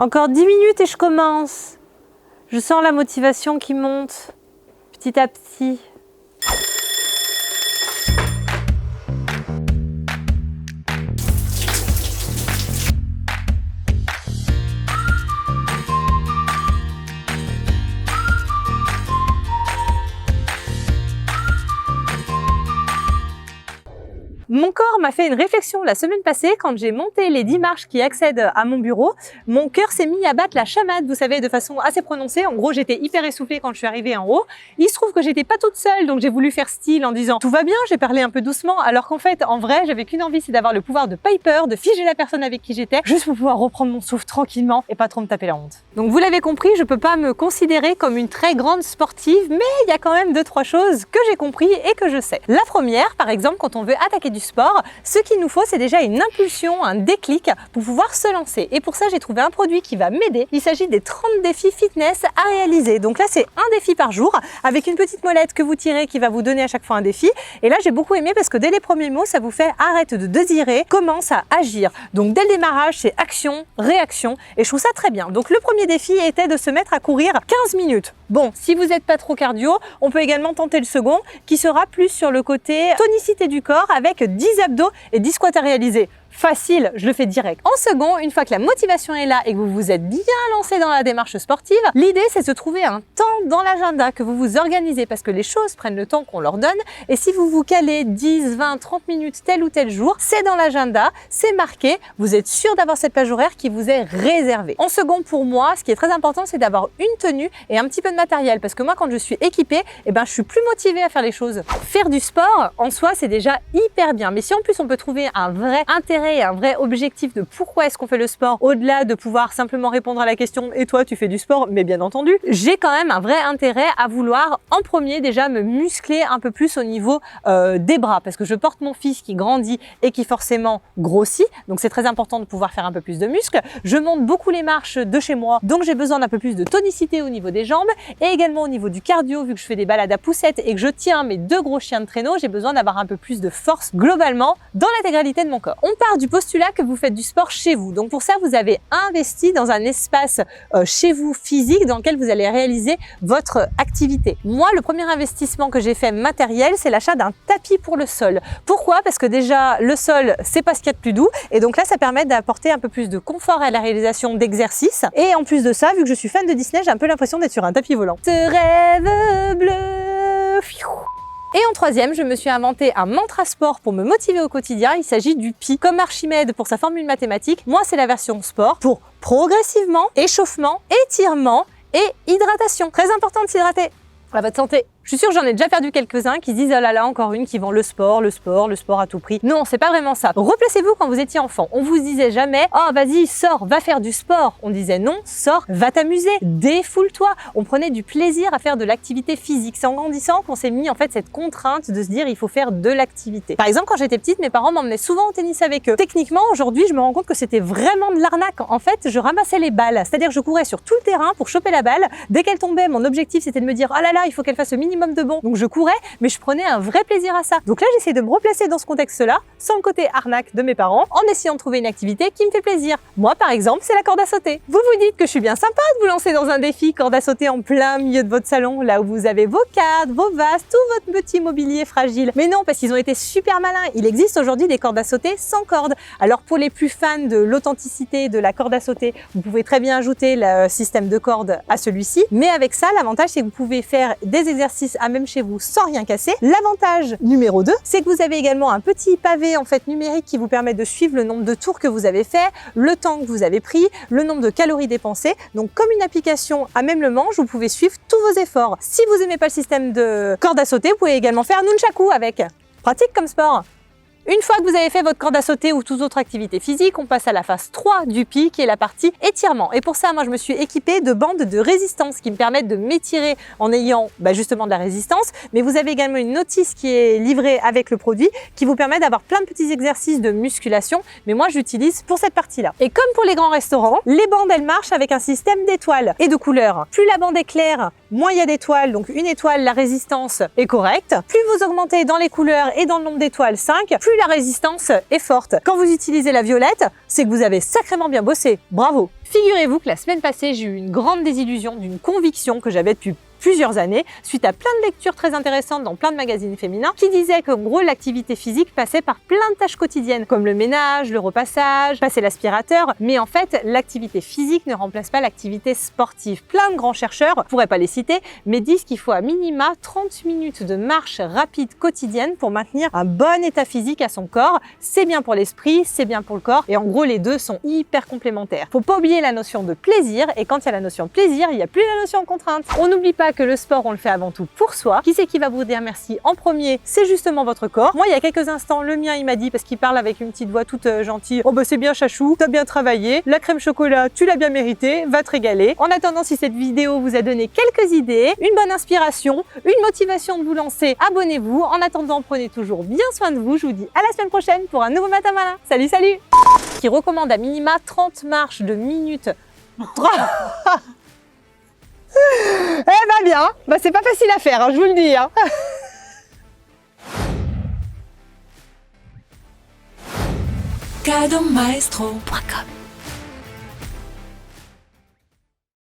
Encore 10 minutes et je commence. Je sens la motivation qui monte petit à petit. Mon corps m'a fait une réflexion la semaine passée quand j'ai monté les 10 marches qui accèdent à mon bureau. Mon cœur s'est mis à battre la chamade, vous savez, de façon assez prononcée. En gros, j'étais hyper essoufflée quand je suis arrivée en haut. Il se trouve que j'étais pas toute seule, donc j'ai voulu faire style en disant « tout va bien », j'ai parlé un peu doucement, alors qu'en fait, en vrai, j'avais qu'une envie, c'est d'avoir le pouvoir de Piper, de figer la personne avec qui j'étais, juste pour pouvoir reprendre mon souffle tranquillement et pas trop me taper la honte. Donc vous l'avez compris, je peux pas me considérer comme une très grande sportive, mais il y a quand même 2-3 choses que j'ai compris et que je sais. La première, par exemple, quand on veut attaquer du sport, ce qu'il nous faut, c'est déjà une impulsion, un déclic pour pouvoir se lancer. Et pour ça, j'ai trouvé un produit qui va m'aider. Il s'agit des 30 défis fitness à réaliser. Donc là, c'est un défi par jour avec une petite molette que vous tirez qui va vous donner à chaque fois un défi. Et là, j'ai beaucoup aimé parce que dès les premiers mots, ça vous fait arrête de désirer, commence à agir. Donc dès le démarrage, c'est action, réaction. Et je trouve ça très bien. Donc le premier défi était de se mettre à courir 15 minutes. Bon, si vous n'êtes pas trop cardio, on peut également tenter le second qui sera plus sur le côté tonicité du corps avec 10 abdos et 10 squats à réaliser. Facile, je le fais direct. En second, une fois que la motivation est là et que vous vous êtes bien lancé dans la démarche sportive, l'idée c'est de se trouver un temps dans l'agenda que vous vous organisez parce que les choses prennent le temps qu'on leur donne et si vous vous calez 10, 20, 30 minutes tel ou tel jour, c'est dans l'agenda, c'est marqué, vous êtes sûr d'avoir cette plage horaire qui vous est réservée. En second, pour moi, ce qui est très important, c'est d'avoir une tenue et un petit peu de matériel parce que moi, quand je suis équipée, je suis plus motivée à faire les choses. Faire du sport, en soi, c'est déjà hyper bien. Mais si en plus on peut trouver un vrai intérêt et un vrai objectif de pourquoi est-ce qu'on fait le sport, au-delà de pouvoir simplement répondre à la question « et toi, tu fais du sport ?» Mais bien entendu, j'ai quand même un vrai intérêt à vouloir en premier déjà me muscler un peu plus au niveau des bras parce que je porte mon fils qui grandit et qui forcément grossit, donc c'est très important de pouvoir faire un peu plus de muscles. Je monte beaucoup les marches de chez moi, donc j'ai besoin d'un peu plus de tonicité au niveau des jambes et également au niveau du cardio, vu que je fais des balades à poussettes et que je tiens mes 2 gros chiens de traîneau, j'ai besoin d'avoir un peu plus de force globalement dans l'intégralité de mon corps. On part du postulat que vous faites du sport chez vous. Donc pour ça, vous avez investi dans un espace chez vous physique dans lequel vous allez réaliser votre activité. Moi, le premier investissement que j'ai fait matériel, c'est l'achat d'un tapis pour le sol. Pourquoi? Parce que déjà, le sol, c'est pas ce qu'il y a de plus doux. Et donc là, ça permet d'apporter un peu plus de confort à la réalisation d'exercices. Et en plus de ça, vu que je suis fan de Disney, j'ai un peu l'impression d'être sur un tapis volant. Ce rêve bleu. Et en troisième, je me suis inventé un mantra sport pour me motiver au quotidien. Il s'agit du pi. Comme Archimède pour sa formule mathématique, moi c'est la version sport pour progressivement, échauffement, étirement et hydratation. Très important de s'hydrater. À votre santé. Je suis sûre que j'en ai déjà perdu quelques-uns qui se disent « oh là là, encore une qui vend le sport à tout prix ». Non, c'est pas vraiment ça. Replacez-vous quand vous étiez enfant. On vous disait jamais « oh vas-y, sors, va faire du sport ». On disait « non, sors, va t'amuser, défoule-toi ». On prenait du plaisir à faire de l'activité physique. C'est en grandissant qu'on s'est mis en fait cette contrainte de se dire « il faut faire de l'activité ». Par exemple, quand j'étais petite, mes parents m'emmenaient souvent au tennis avec eux. Techniquement, aujourd'hui, je me rends compte que c'était vraiment de l'arnaque. En fait, je ramassais les balles. C'est-à-dire que je courais sur tout le terrain pour choper la balle. Dès qu'elle tombait, mon objectif c'était de me dire « oh là là, il faut qu'elle fasse le minimum de bon ». Donc je courais, mais je prenais un vrai plaisir à ça. Donc là, j'essaie de me replacer dans ce contexte-là, sans le côté arnaque de mes parents, en essayant de trouver une activité qui me fait plaisir. Moi, par exemple, c'est la corde à sauter. Vous vous dites que je suis bien sympa de vous lancer dans un défi corde à sauter en plein milieu de votre salon, là où vous avez vos cadres, vos vases, tout votre petit mobilier fragile. Mais non, parce qu'ils ont été super malins. Il existe aujourd'hui des cordes à sauter sans corde. Alors pour les plus fans de l'authenticité de la corde à sauter, vous pouvez très bien ajouter le système de corde à celui-ci. Mais avec ça, l'avantage, c'est que vous pouvez faire des exercices à même chez vous sans rien casser. L'avantage numéro 2, c'est que vous avez également un petit pavé en fait numérique qui vous permet de suivre le nombre de tours que vous avez fait, le temps que vous avez pris, le nombre de calories dépensées. Donc comme une application à même le manche, vous pouvez suivre tous vos efforts. Si vous n'aimez pas le système de corde à sauter, vous pouvez également faire nunchaku avec. Pratique comme sport. Une fois que vous avez fait votre corde à sauter ou toute autre activité physique, on passe à la phase 3 du pi qui est la partie étirement. Et pour ça, moi je me suis équipée de bandes de résistance qui me permettent de m'étirer en ayant justement de la résistance. Mais vous avez également une notice qui est livrée avec le produit qui vous permet d'avoir plein de petits exercices de musculation. Mais moi j'utilise pour cette partie-là. Et comme pour les grands restaurants, les bandes elles marchent avec un système d'étoiles et de couleurs. Plus la bande est claire, moins il y a d'étoiles. Donc une étoile, la résistance est correcte. Plus vous augmentez dans les couleurs et dans le nombre d'étoiles 5, plus la résistance est forte. Quand vous utilisez la violette, c'est que vous avez sacrément bien bossé. Bravo! Figurez-vous que la semaine passée, j'ai eu une grande désillusion d'une conviction que j'avais depuis plusieurs années, suite à plein de lectures très intéressantes dans plein de magazines féminins, qui disaient qu'en gros, l'activité physique passait par plein de tâches quotidiennes, comme le ménage, le repassage, passer l'aspirateur, mais en fait, l'activité physique ne remplace pas l'activité sportive. Plein de grands chercheurs, je pourrais pas les citer, mais disent qu'il faut à minima 30 minutes de marche rapide quotidienne pour maintenir un bon état physique à son corps. C'est bien pour l'esprit, c'est bien pour le corps, et en gros, les deux sont hyper complémentaires. Faut pas oublier la notion de plaisir, et quand il y a la notion de plaisir, il n'y a plus la notion de contrainte. On n'oublie pas que le sport, on le fait avant tout pour soi. Qui c'est qui va vous dire merci en premier? C'est justement votre corps. Moi, il y a quelques instants, le mien, il m'a dit, parce qu'il parle avec une petite voix toute gentille, oh bah c'est bien chachou, t'as bien travaillé, la crème chocolat, tu l'as bien mérité, va te régaler. En attendant, si cette vidéo vous a donné quelques idées, une bonne inspiration, une motivation de vous lancer, abonnez-vous. En attendant, prenez toujours bien soin de vous. Je vous dis à la semaine prochaine pour un nouveau Matin Malin. Salut, salut! Qui recommande à minima 30 marches de minutes. Eh bah bien, bah c'est pas facile à faire, hein, je vous le dis. Hein. Cadeaumaestro.com